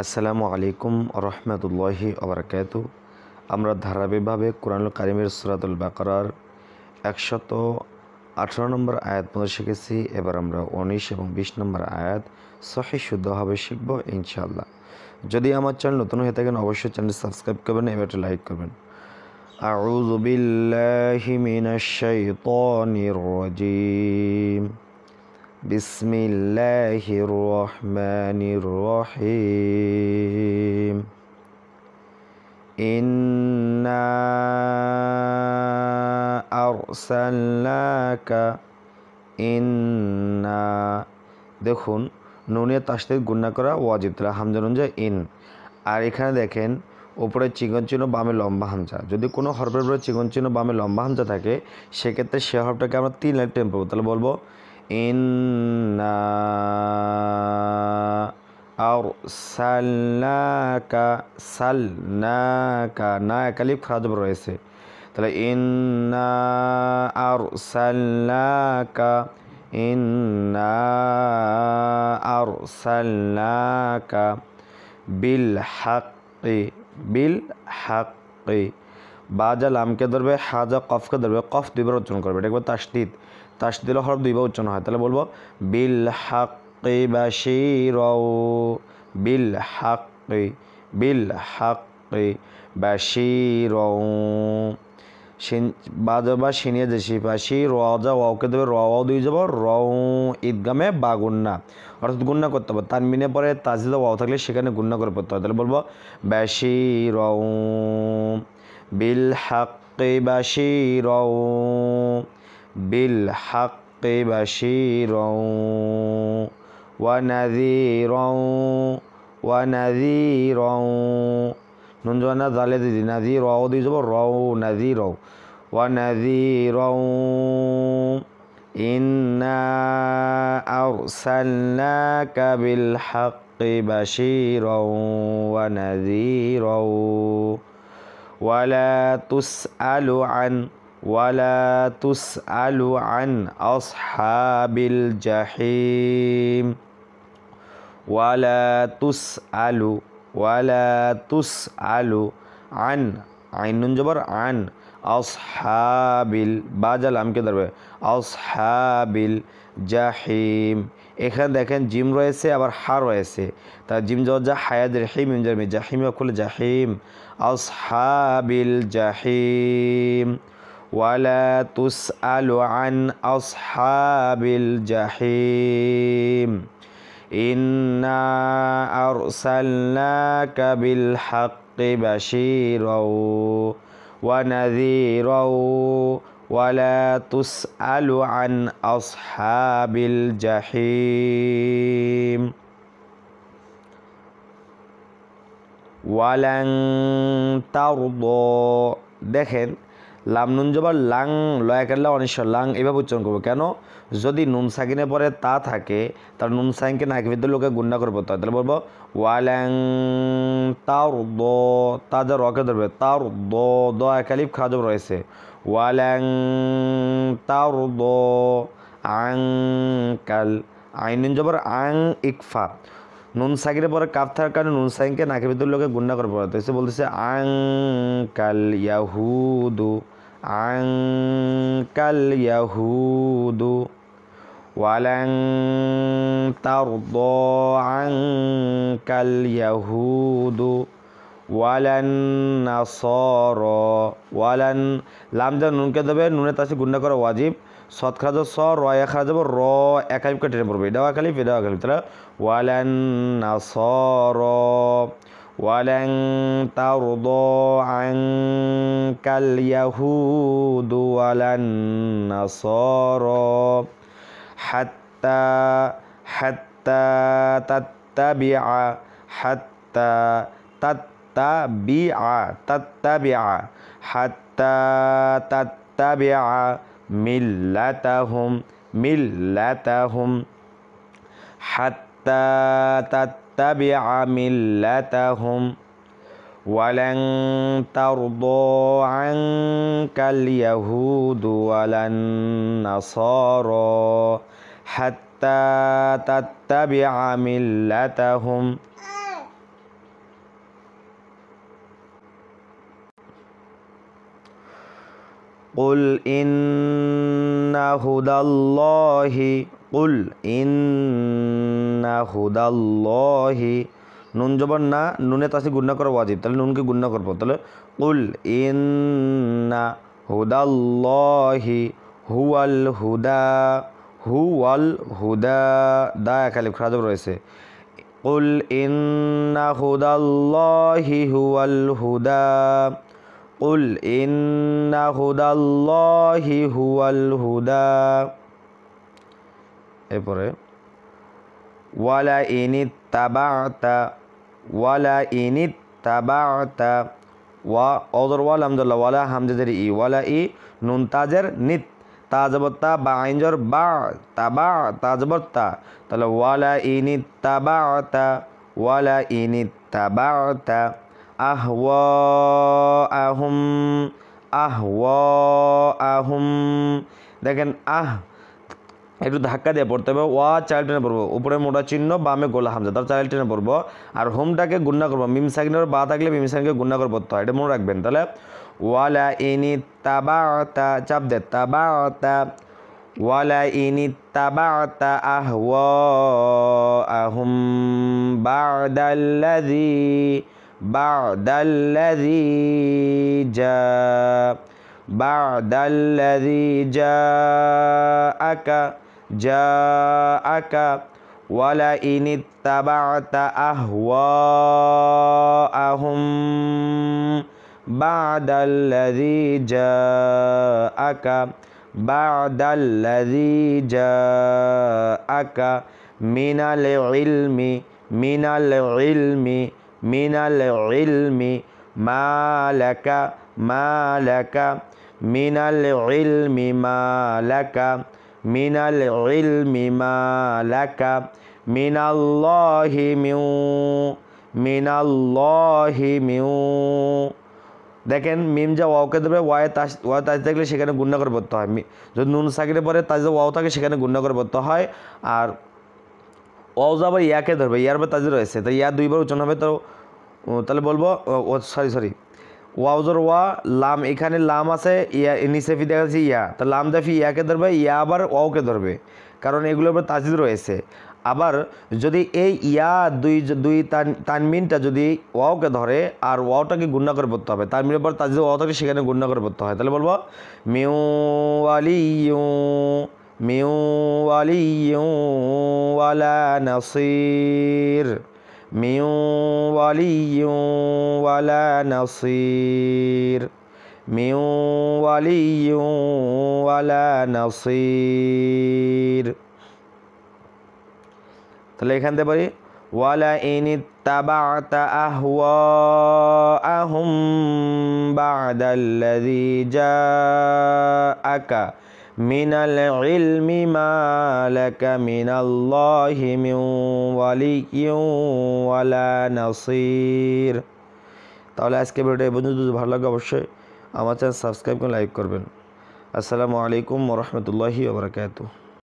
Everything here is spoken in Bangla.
আসসালামু আলাইকুম রহমতুল্লাহি ওবরাকাতু। আমরা ধারাবাহিকভাবে কোরআনুল কারিমের সূরাতুল বাকারার 118 নম্বর আয়াত পর্যন্ত শিখেছি। এবার আমরা 19 এবং 20 নম্বর আয়াত সহিহ শুদ্ধভাবে শিখব ইনশাআল্লাহ। যদি আমার চ্যানেল নতুন হয়ে থাকেন অবশ্যই চ্যানেল সাবস্ক্রাইব করবেন, এবার লাইক করবেন। আউযু বিল্লাহি মিনাশ শাইতানির রাজীম। বিসমিল্লাহির রহমানির রহিম। ইন্না আরসালনাকা ইন্না, দেখুন নুনে তাসদীদ গুণনা করা ওয়াজিব, তাহলে হামজা নুন যায় ইন। আর এখানে দেখেন উপরে চিকন চিহ্ন বামে লম্বা হামজা। যদি কোনো হরফের উপরে চিকন চিহ্ন বামে লম্বা হামজা থাকে সেক্ষেত্রে সে হরফটাকে আমরা 3 লাইন টেম্পো পাবো। তাহলে বলবো ইন্না আরসালনাকা, সালনাকা, না একালিফ খারাপ রয়েছে। তাহলে ইন্না আরসালনাকা ইন্না আরসালনাকা বিল হাক্কি, বিল হাক্কি। বাজা লামকে ধরবে, হাজা কফকে ধরবে, কফ দুইবার উচ্চারণ করবে। এটা একবার তাসদীদ, তাসদীদ হরফ দুইবার উচ্চারণ হয়। তাহলে বলবো বিল হাক্কি বাশীরাও, বিল হাক্কি, বিল হাক্কি বাশীরাও। বাজা বা শিনিয়ে যে শিপাশি রজা ওয়াওকে দেবে, ওয়াও দুই যাব, রও ঈদগামে বা গুন্না, অর্থাৎ গুন্না করতে হবে। তানমিনে পরে তাজিদা ওয়াও থাকলে সেখানে গুন্না করে পড়তে হবে। তাহলে বলবো বাশীরাও বিল হাক্কি বাশীরাও, বিল হাক্কি বাশীরাও ওয়া নাযীরাও, ওয়া নাযীরাও। নুন জওয়ানা জালে দিদি, নাযীর ওয়াও দুই যাব, রও নাযীরাও, ওয়া নাযীরাও। ইন্না আরসালনাকা বিল হাক্কি বাশীরাও ওয়া নাযীরাও ওয়ালা তুসআলু আন, ওয়ালা তুসআলু আন আসহাবিল জাহিম, ওয়ালা তুসআলু, ওয়ালা তুসআলু আন, আইন নুন জবর আন, আসহাবিল বাজা লামকে ধরবে, আসহাবিল জাহিম। এখানে দেখেন জিম রয়েছে আবার হা রয়েছে, তা জিম জজা হায়াদের হিম ইমজামি জাহিম খুলে জাহিম, আসহাবিল জাহিম ওয়ালা তুসআলু আন আসহাবিল জাহিম। ইন্না আরসালনাকা বিল হাক্কি বাশীরাও ওয়া নাযীরাও ওয়ালা তুসআলু আন আসহাবিল জাহিম। ওয়ালান তারদা, দেখেন লাম নুন জবর লাং, লয়াকাল্লা অনিশ্বর লাং এভাবে উচ্চারণ করবো। কেন? যদি নুন সাকিনের পরে তা থাকে তার নুন সাকিনকে নাকিবিদ্যুর লোকে গুণনা করে পড়তে হয়। তাহলে বলবো ওয়ালাং তারদা, তা যা রকে ধরবে, তার দ একালিফ খাজব রয়েছে, ওয়ালাং তারদা আনকাল, আইন নুন জবর আং ইকফা, নুন সাকিনের পরে কাফ থাকার কারণে নুন সাকিনকে নাকিবিদ্যুর লোকে গুণনা করে পড়াতে হচ্ছে। বলতেছে আংকাল ইয়াহুদু, আংকাল ইয়াহুদু ওয়ালাং তারদা আংকাল ইয়াহুদু ওয়ালান নাসারা, ওয়ালান লাম যা নুনকে দেবে, নুনের তাসে গুণনা করা ওয়াজিব, সৎ খারাজ স, রয়া খারাজ যাব, র একালিফকে টেনে পড়বে, এটাও একালিফ এটাও একালিফ। তাহলে ওয়ালান নাসারা ওয়ালান তারদা আনকাল ইয়াহুদু ওয়ালান নাসারা হাত্তা, হাত্তা তাত্তাবিআ, হাত্তা তাত্তাবিআ, তাত্তাবিআ, হাত্তা তাত্তাবিআ মিল্লাতাহুম, মিল্লাতাহুম, হাত্তা তাত্তাবিআ মিল্লাতাহুম ওয়ালান তারদা আনকাল ইয়াহুদু ওয়ালান নাসারা হাত্তা তাত্তাবিআ মিল্লাতাহুম। কুল ইন্না হুদাল্লাহি, কুল ইন্না হুদাল্লাহি। নুন জবর না, নুনে তাসি গুণনা করা ওয়াজিব, তাহলে নুনকে গুণনা করবো, তাহলে কুল ইন্না হুদাল্লাহি হুয়াল হুদা, হুয়াল হুদা, দা খালি খারাপ রয়েছে। কুল ইন্না হুদাল্লাহি হুয়াল হুদা, কুল ইন্না হুদাল্লাহি হুয়াল হুদা। এরপরে ওয়ালা ইনিত্তাবা'তা, ওয়ালা ইনিত্তাবা'তা, ওয়া অদর ওয়াল হামদুল্লাহ, ওয়ালা হামজাদের ই, ওয়ালা ই নুন তাজের নিত, তা জবর তা, বা আইন জবর বা, তাবা তা জবর তা, তাহলে ওয়ালা ইনিত্তাবা'তা, ওয়ালা ইনিত্তাবা'তা আহওয়াআহুম, আহওয়াআহুম। দেখেন একটু ধাক্কা দিয়ে পড়তে হবে, ওয়া চাইল টেনে পড়বো, উপরে মোটা চিহ্ন বামে গোলা হামজা, তার চাইল টেনে পড়বো। আর হোমটাকে গুণনা করবো, মিম সাকিনের বা থাকলে মিম সাকিনকে গুণনা করে পড়তে হয়, এটা মনে রাখবেন। তাহলে ওয়ালা ইনিত্তাবা'তা, চাপ দে, তাবা'তা, ওয়ালা ইনিত্তাবা'তা আহওয়াআহুম বা'দাল্লাযী, বা'দাল্লাযী বা'দাল্লাযী জাআকা, জাআকা, ওয়ালা ইনিত্তাবা'তা আহওয়াআহুম বা'দাল্লাযী জাআকা, বা'দাল্লাযী জাআকা মিনাল ইলমি, মিনাল ইলমি, মিনাল ইলমি মালাকা, মালাকা, মিনাল ইলমি মালাকা, মিনাল ইলমি মালাকা, মিনাল্লাহি মিউ, মিনাল্লাহি মিউ। দেখেন মিম যা ওয়াওকে দেবে, ওয়াই তাজ থাকলে সেখানে গুণনা করে পড়তে হয়। যদি নুন সাকিনে পরে তাজে ওয়াও থাকে সেখানে গুণনা করে পড়তে হয়। আর ওয়াও আবার ইয়াকে ধরবে, ইয়ার পর তাজে রয়েছে, তো ইয়া দুইবার উচ্চারণ হবে। তো তাহলে বলবো সরি ওয়াউজর ওয়া লাম, এখানে লাম আছে, ইয়া নিচে ফি দেখা যাচ্ছে ইয়া, তো লাম জাফি ইয়াকে ধরবে, ইয়া আবার ওয়াওকে ধরবে, কারণ এগুলোর উপর তাজিদ রয়েছে। আবার যদি এই ইয়া দুই তানমিনটা যদি ওয়াওকে ধরে আর ওয়াওটাকে গুণনা করে পড়তে হবে, তানমিনের পর তাজিদ ওয়াও থাকে সেখানে গুণনা করে পড়তে হয়। তাহলে বলবো মিউ ওয়ালিয়ু, মিউ ওয়ালিয়ু ওয়ালা নাসির, মিউ ওয়ালিয়ু ওয়ালা নাসির, মিউ ওয়ালিয়ু ওয়ালা নাসির। তাহলে এখান থেকে পারি ওয়ালা ইনিত্তাবা'তা আহওয়াআহুম বা'দাল্লাযী জাআকা মিনাল ইলমি মালাকা মিনাল্লাহি মিন ওয়ালিয়্যিন ওয়ালা নাসির। তাহলে আজকে ভিডিওটা এই পর্যন্ত, যদি ভালো লাগে অবশ্যই আমার চ্যানেল সাবস্ক্রাইব করে লাইক করবেন। আসসালামু আলাইকুম ওয়া রাহমাতুল্লাহি ওয়া বারাকাতুহু।